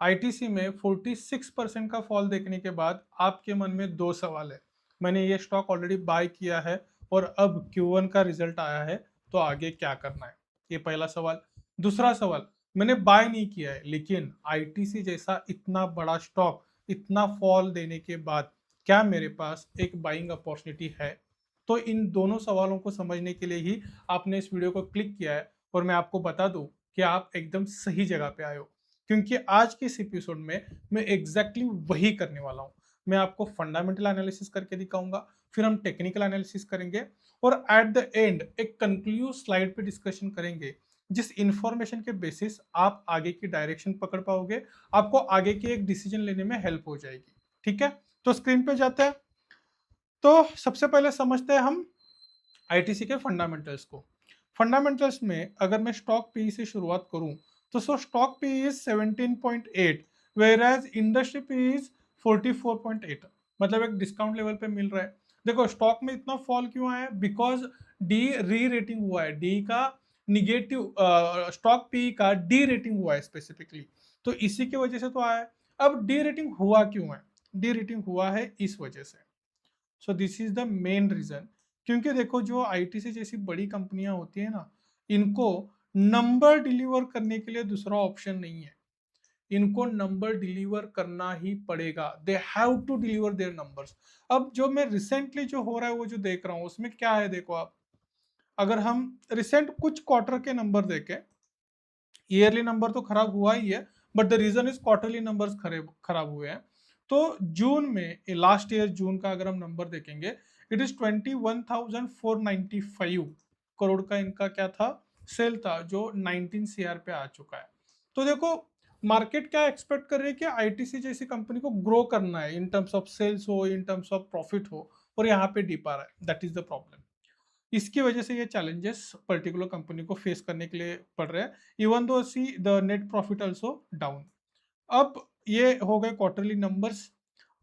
ITC में 46% का fall देखने के बाद आपके मन में दो सवाल है। मैंने ये स्टॉक ऑलरेडी बाय किया है और अब Q1 का रिजल्ट आया है, तो आगे क्या करना है? ये पहला सवाल। दूसरा सवाल, मैंने बाय नहीं किया है लेकिन आईटीसी जैसा इतना बड़ा स्टॉक इतना फॉल देने के बाद क्या मेरे पास एक बाइंग अपॉर्चुनिटी है? तो इन दोनों सवालों को समझने के लिए ही आपने इस वीडियो को क्लिक किया है और मैं आपको बता दूं कि आप एकदम सही जगह पे आए हो, क्योंकि आज के इस एपिसोड में मैं एग्जैक्टली वही करने वाला हूँ। मैं आपको फंडामेंटल एनालिसिस करके दिखाऊंगा, फिर हम टेक्निकल एनालिसिस करेंगे और एट द एंड एक कंक्लूसिव स्लाइड पे डिस्कशन करेंगे, जिस इंफॉर्मेशन के बेसिस आप आगे की डायरेक्शन पकड़ पाओगे, आपको आगे के एक डिसीजन लेने में हेल्प हो जाएगी। ठीक है, तो स्क्रीन पे जाते हैं। तो सबसे पहले समझते हैं हम आईटीसी के फंडामेंटल्स को। फंडामेंटल्स में अगर मैं स्टॉक पी से शुरुआत करूं तो stock P is 17.8, whereas industry P is 44.8, मतलब एक डिस्काउंट लेवल पे मिल रहा है। देखो स्टॉक में इतना फॉल क्यों आया है? बिकॉज डी री रेटिंग हुआ है, डी का निगेटिव, स्टॉक पी का डी रेटिंग हुआ है स्पेसिफिकली, तो इसी की वजह से तो आया है। अब डी रेटिंग हुआ क्यों है? डी रेटिंग हुआ है इस वजह से। So this is the main reason, क्योंकि देखो जो आईटीसी जैसी बड़ी कंपनियां होती है ना, इनको नंबर डिलीवर करने के लिए दूसरा ऑप्शन नहीं है। इनको नंबर डिलीवर करना ही पड़ेगा, they have to deliver their numbers. अब जो मैं रिसेंटली जो हो रहा है वो जो देख रहा हूँ उसमें क्या है, देखो आप, अगर हम रिसेंट कुछ क्वार्टर के नंबर देखें, ईयरली नंबर तो खराब हुआ ही है, but the reason is quarterly numbers खराब हुए हैं। तो जून में, लास्ट ईयर जून का अगर हम नंबर देखेंगे, इट इज 21,495 करोड़ का इनका क्या था, सेल था, जो 19 सीआर पे आ चुका है। तो देखो मार्केट क्या एक्सपेक्ट कर रही है कि आईटीसी जैसी कंपनी को ग्रो करना है, इन टर्म्स ऑफ सेल्स हो, इन टर्म्स ऑफ प्रॉफिट हो, और यहाँ पे डिप आ रहा है। That is the problem. इसकी वजह से ये चैलेंजेस पर्टिकुलर कंपनी को फेस करने के लिए पड़ रहे हैं, even though see the net profit also down. अब ये हो गए क्वार्टरली नंबर्स।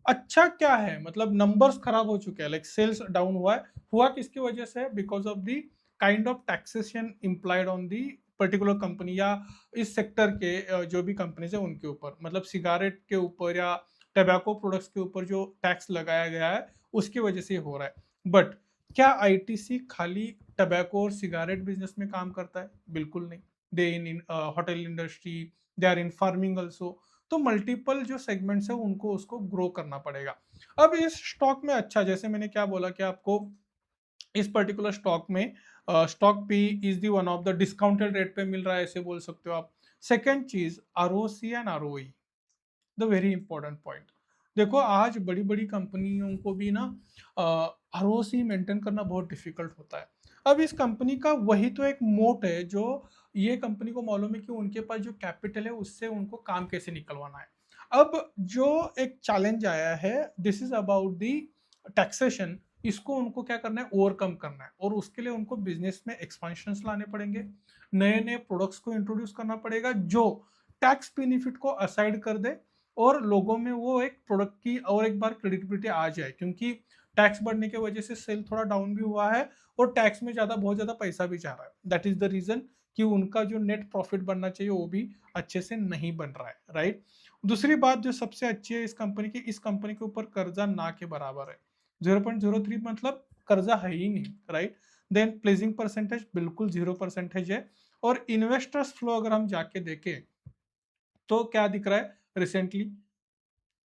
अच्छा क्या है, मतलब नंबर्स खराब हो चुके हैं, लाइक सेल्स डाउन हुआ है, हुआ किसकी वजह से? Because of the kind of taxation implied on the particular company, या इस सेक्टर के जो भी कंपनीज है उनके ऊपर, मतलब सिगारेट के ऊपर या टबैको प्रोडक्ट्स के ऊपर जो टैक्स लगाया गया है उसकी वजह से हो रहा है। बट क्या आईटीसी खाली टबैको और सिगारेट बिजनेस में काम करता है? बिल्कुल नहीं। They in hotel industry, they are in farming also. तो मल्टीपल जो सेगमेंट्स है उनको उसको ग्रो करना पड़ेगा। अब इस स्टॉक में, अच्छा जैसे मैंने क्या बोला कि आपको इस पर्टिकुलर स्टॉक में stock P is the one of the discounted rate पे मिल रहा है, ऐसे बोल सकते हो आप। सेकेंड चीज ROC and ROE, the very important point. देखो आज बड़ी बड़ी कंपनियों को भी ना आरओसी मेंटेन करना बहुत डिफिकल्ट होता है। अब इस कंपनी का वही तो एक मोट है, जो ये कंपनी को मालूम है कि उनके पास जो कैपिटल है उससे उनको काम कैसे निकलवाना है। अब जो एक चैलेंज आया है, this is about the taxation, इसको उनको क्या करना है, ओवरकम करना है, और उसके लिए उनको बिजनेस में एक्सपेंशन लाने पड़ेंगे, नए नए प्रोडक्ट्स को इंट्रोड्यूस करना पड़ेगा जो टैक्स बेनिफिट को असाइड कर दे और लोगों में वो एक प्रोडक्ट की और एक बार क्रेडिबिलिटी आ जाए, क्योंकि टैक्स बढ़ने की वजह से सेल थोड़ा डाउन भी हुआ है और टैक्स में ज्यादा बहुत ज्यादा पैसा भी जा रहा है। दैट इज द रीजन कि उनका जो नेट प्रॉफिट बनना चाहिए वो भी अच्छे से नहीं बन रहा है, राइट। दूसरी बात जो सबसे अच्छी है इस कंपनी की, इस कंपनी के ऊपर कर्जा ना के बराबर है, 0.03, मतलब कर्जा है ही नहीं, राइट। देन प्लेजिंग परसेंटेज बिल्कुल 0% है। और इन्वेस्टर्स फ्लो अगर हम जाके देखें तो क्या दिख रहा है रिसेंटली,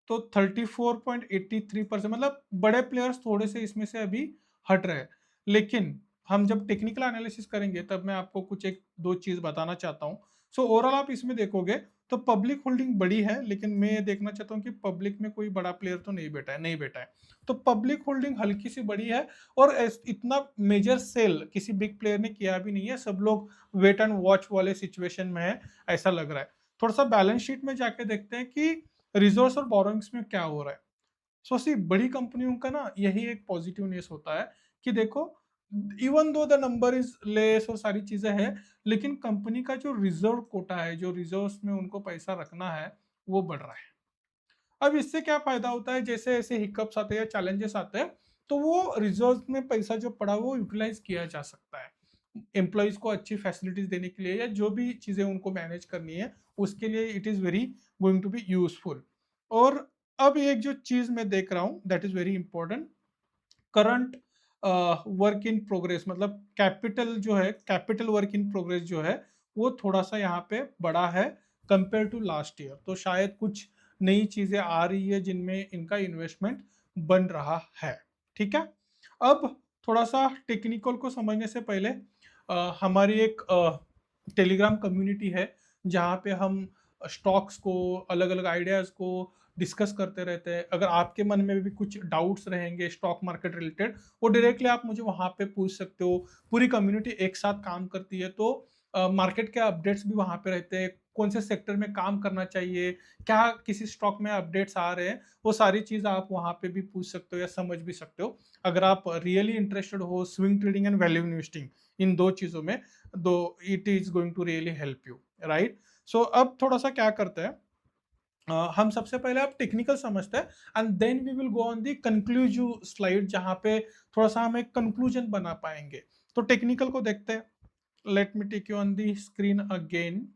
तो 34.83%, मतलब बड़े प्लेयर्स थोड़े से इसमें से अभी हट रहे हैं। लेकिन हम जब टेक्निकल एनालिसिस करेंगे तब मैं आपको कुछ एक दो चीज बताना चाहता हूँ। सो ओवरऑल आप इसमें देखोगे तो पब्लिक होल्डिंग बड़ी है, लेकिन मैं ये देखना चाहता हूँ कि पब्लिक में कोई बड़ा प्लेयर तो नहीं बैठा है, नहीं बैठा है। तो पब्लिक होल्डिंग हल्की सी बड़ी है, और इतना मेजर सेल किसी बिग प्लेयर ने किया भी नहीं है, सब लोग वेट एंड वॉच वाले सिचुएशन में है, ऐसा लग रहा है। थोड़ा सा बैलेंस शीट में जाके देखते हैं कि रिजोर्स और बोरोइंग्स में क्या हो रहा है। सो सी बड़ी कंपनियों का ना यही एक पॉजिटिवनेस होता है कि देखो, even though the number is less और सारी चीजें हैं, लेकिन कंपनी का जो रिजर्व कोटा है, जो रिजर्व्स में उनको पैसा रखना है, वो बढ़ रहा है। अब इससे क्या फायदा होता है, जैसे ऐसे हिकअप्स आते हैं या चैलेंजेस आते हैं, तो वो रिजर्व में पैसा जो पड़ा वो यूटिलाइज किया जा सकता है। एम्प्लॉयज को अच्छी फैसिलिटीज देने के लिए या जो भी चीजें उनको मैनेज करनी है उसके लिए it is very going to be useful. और अब एक जो चीज मैं देख रहा हूँ that is very important, current work in progress, मतलब कैपिटल जो है, कैपिटल वर्क इन प्रोग्रेस जो है वो थोड़ा सा यहाँ पे बड़ा है कंपेयर टू लास्ट ईयर। तो शायद कुछ नई चीजें आ रही है जिनमें इनका इन्वेस्टमेंट बन रहा है। ठीक है, अब थोड़ा सा टेक्निकल को समझने से पहले हमारी एक टेलीग्राम कम्युनिटी है जहाँ पे हम स्टॉक्स को, अलग अलग आइडियाज को डिस्कस करते रहते हैं। अगर आपके मन में भी कुछ डाउट्स रहेंगे स्टॉक मार्केट रिलेटेड, वो डायरेक्टली आप मुझे वहाँ पे पूछ सकते हो। पूरी कम्युनिटी एक साथ काम करती है, तो मार्केट के अपडेट्स भी वहाँ पे रहते हैं, कौन से सेक्टर में काम करना चाहिए, क्या किसी स्टॉक में अपडेट्स आ रहे हैं, वो सारी चीज़ आप वहाँ पे भी पूछ सकते हो या समझ भी सकते हो। अगर आप रियली इंटरेस्टेड हो swing trading and value investing, इन दो चीज़ों में, though it is going to really help you, right. So अब थोड़ा सा क्या करते हैं, हम सबसे पहले आप टेक्निकल समझते हैं and then we will go on the conclusive slide जहां पे थोड़ा सा हम एक कंक्लूजन बना पाएंगे। तो टेक्निकल को देखते हैं। Let me take you on the screen again.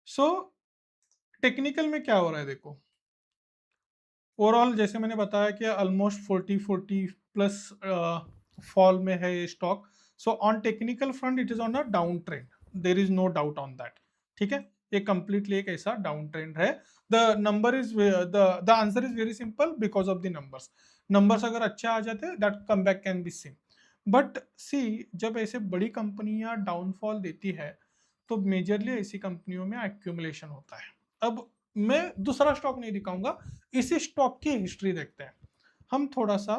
So technical में क्या हो रहा है देखो, ओवरऑल जैसे मैंने बताया कि ऑलमोस्ट 40 प्लस फॉल में है ये stock. So on technical front it is on a down trend, there is no doubt on that. ठीक है, ये कंप्लीटली एक ऐसा डाउन ट्रेंड है। The number is the answer is very simple because of the numbers. Numbers अगर अच्छे आ जाते that come back can be seen. But see, जब ऐसे बड़ी कंपनियां डाउनफॉल देती है तो मेजरली ऐसी कंपनियों में एक्यूमुलेशन होता है। अब मैं दूसरा स्टॉक नहीं दिखाऊंगा, इसी स्टॉक की हिस्ट्री देखते हैं। हम थोड़ा सा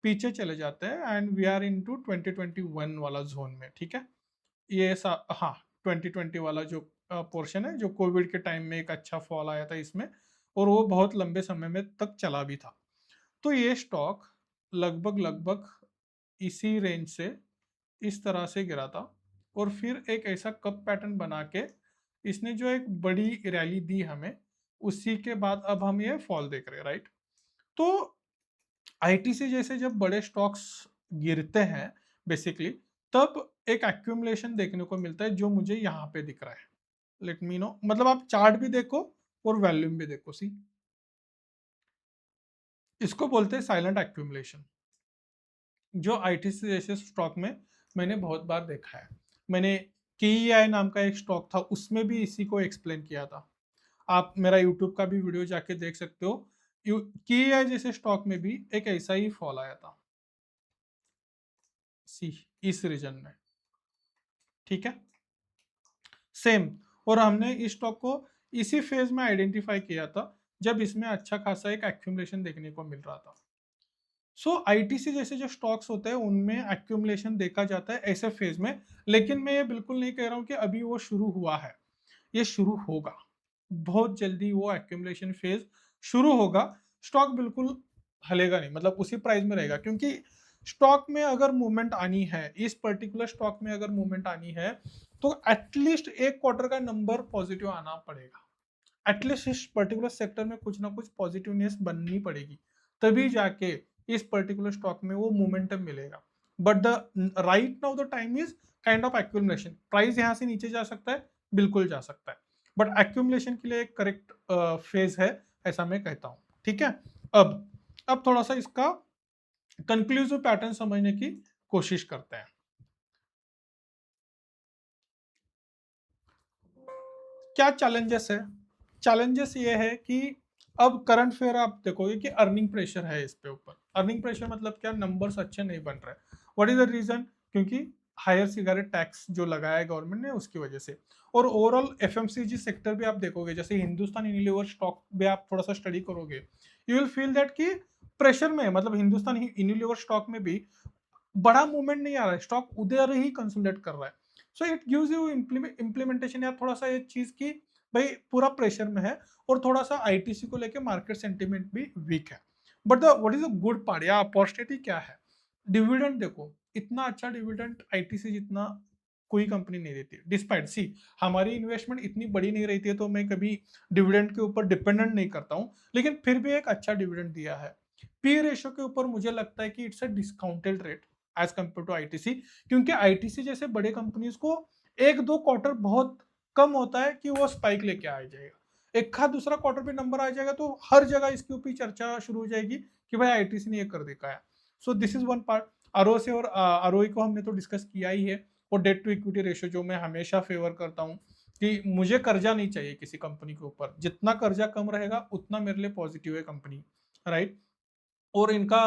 पीछे चले जाते हैं एंड वी आर इनटू 2021 वाला जोन में। ठीक है, ये हाँ, 2020 वाला जो पोर्शन है, जो कोविड के टाइम में एक अच्छा फॉल आया था इसमें, और वो बहुत लंबे समय में तक चला भी था। तो ये स्टॉक लगभग लगभग इसी रेंज से इस तरह से गिरा था, और फिर एक ऐसा कप पैटर्न बना के इसने जो एक बड़ी रैली दी हमें, उसी के बाद अब हम ये फॉल देख रहे हैं, राइट। तो आईटीसी जैसे जब बड़े स्टॉक्स गिरते हैं बेसिकली, तब एक एक्यूमुलेशन देखने को मिलता है जो मुझे यहाँ पे दिख रहा है। लेट मी नो, मतलब आप चार्ट भी देखो और वॉल्यूम भी देखो। सी, इसको बोलते हैं साइलेंट एक्यूमुलेशन, जो आईटीसी जैसे स्टॉक में मैंने बहुत बार देखा है। मैंने केईआई नाम का एक स्टॉक था, उसमें भी इसी को एक्सप्लेन किया था। आप मेरा यूट्यूब का भी वीडियो जाके देख सकते हो। केईआई जैसे स्टॉक में भी एक ऐसा ही फॉल आया था, सी, इस रीजन में। ठीक है, सेम। और हमने इस स्टॉक को इसी फेज में आइडेंटिफाई किया था जब इसमें अच्छा खासा एक एक्यूमुलेशन देखने को मिल रहा था। सो आईटीसी जैसे जो स्टॉक्स होते हैं उनमें एक्यूमुलेशन देखा जाता है ऐसे फेज में। लेकिन मैं ये बिल्कुल नहीं कह रहा हूं कि अभी वो शुरू हुआ है, ये शुरू होगा बहुत जल्दी। वो एक्यूमुलेशन फेज शुरू होगा, स्टॉक बिल्कुल हलेगा नहीं, मतलब उसी प्राइस में रहेगा। क्योंकि स्टॉक में अगर मूवमेंट आनी है, इस पर्टिकुलर स्टॉक में अगर मूवमेंट आनी है, तो एटलीस्ट एक क्वार्टर का नंबर पॉजिटिव आना पड़ेगा। एटलीस्ट इस पर्टिकुलर सेक्टर में कुछ ना कुछ पॉजिटिवनेस बननी पड़ेगी, तभी जाके इस पर्टिकुलर स्टॉक में वो मोमेंटम मिलेगा। But the right now the time is kind of accumulation. Price यहाँ से नीचे जा सकता है, बिल्कुल जा सकता है, बट एक्यूमुलेशन के लिए एक करेक्ट फेज है, ऐसा मैं कहता हूँ। ठीक है, अब थोड़ा सा इसका कंक्लूसिव पैटर्न समझने की कोशिश करते हैं। क्या चैलेंजेस है? चैलेंजेस ये है कि अब करंट फेयर आप देखोगे कि अर्निंग प्रेशर है इस पे ऊपर। अर्निंग प्रेशर मतलब क्या, नंबर्स अच्छे नहीं बन रहे। What is the reason? क्योंकि हायर सिगरेट टैक्स जो लगाया है गवर्नमेंट ने उसकी वजह से। और ओवरऑल एफएमसीजी सेक्टर भी आप देखोगे, जैसे हिंदुस्तान यूनिलीवर स्टॉक भी आप थोड़ा सा स्टडी करोगे, यू विल फील दैट कि प्रेशर में, मतलब हिंदुस्तान यूनिलीवर स्टॉक में भी बड़ा मूवमेंट नहीं आ रहा है, स्टॉक उधर ही कंसोलिडेट कर रहा है। So it gives you implementation या थोड़ा सा ये चीज की भाई पूरा प्रेशर में है, और थोड़ा सा आईटीसी को लेके मार्केट सेंटीमेंट भी वीक है। But the what is the good part या अपॉर्चुनिटी क्या है? डिविडेंड देखो, इतना अच्छा डिविडेंड आईटीसी जितना कोई कंपनी नहीं देती। डिस्पाइट सी, हमारी इन्वेस्टमेंट इतनी बड़ी नहीं रहती है तो मैं कभी डिविडेंड के ऊपर डिपेंडेंट नहीं करता हूँ, लेकिन फिर भी एक अच्छा डिविडेंड दिया है। पी रेशो के ऊपर मुझे लगता है कि it's a discounted rate as compare to ITC, क्योंकि आईटीसी जैसे बड़े कंपनीज को एक दो क्वार्टर बहुत कम होता है कि वो स्पाइक लेके आ जाएगा। एक आध दूसरा क्वार्टर पे नंबर आ जाएगा तो हर जगह इसके ऊपर चर्चा शुरू हो जाएगी कि भाई आईटीसी ने ये कर देखा है। सो this is one part. ROC और आरओई को हमने तो डिस्कस किया ही है। और डेट टू इक्विटी रेशियो जो मैं हमेशा फेवर करता हूँ कि मुझे कर्जा नहीं चाहिए किसी कंपनी के ऊपर, जितना कर्जा कम रहेगा उतना मेरे लिए पॉजिटिव है कंपनी, राइट। और इनका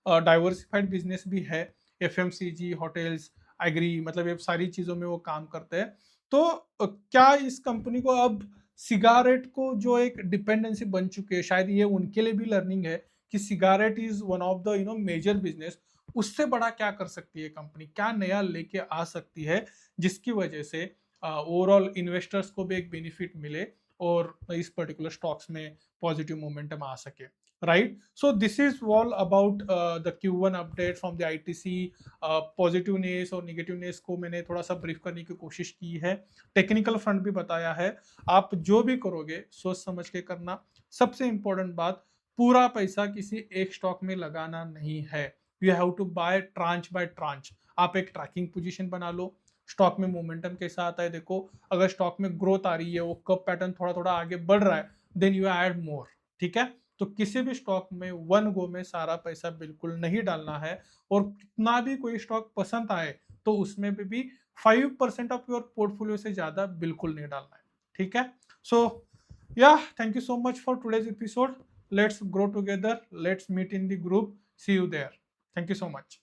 डाइवर्सिफाइड बिजनेस भी है, एफएमसीजी, होटल्स, एग्री, मतलब ये सारी चीजों में वो काम करते हैं। तो क्या इस कंपनी को अब सिगारेट को जो एक डिपेंडेंसी बन चुकी है, शायद ये उनके लिए भी लर्निंग है कि cigarette is one of the major business, उससे बड़ा क्या कर सकती है कंपनी, क्या नया लेके आ सकती है जिसकी वजह से ओवरऑल इन्वेस्टर्स को भी एक बेनिफिट मिले और इस पर्टिकुलर स्टॉक्स में पॉजिटिव मोमेंटम आ सके, right? So this is all about the Q1 update from the ITC। Positiveness और निगेटिव नेस को मैंने थोड़ा सा ब्रीफ करने की कोशिश की है, टेक्निकल फ्रंट भी बताया है। आप जो भी करोगे सोच समझ के करना। सबसे इंपॉर्टेंट बात, पूरा पैसा किसी एक स्टॉक में लगाना नहीं है, you have to buy tranche by tranche. आप एक ट्रैकिंग पोजीशन बना लो, स्टॉक में मोमेंटम कैसा आता है देखो, अगर स्टॉक में ग्रोथ आ रही है, वो कब पैटर्न थोड़ा थोड़ा आगे बढ़ रहा है, देन यू ऐड मोर, ठीक है। तो किसी भी स्टॉक में वन गो में सारा पैसा बिल्कुल नहीं डालना है, और कितना भी कोई स्टॉक पसंद आए तो उसमें भी 5% ऑफ योर पोर्टफोलियो से ज्यादा बिल्कुल नहीं डालना है, ठीक है। So yeah thank you so much for today's episode. Let's grow together, let's meet in the group, see you there. Thank you so much.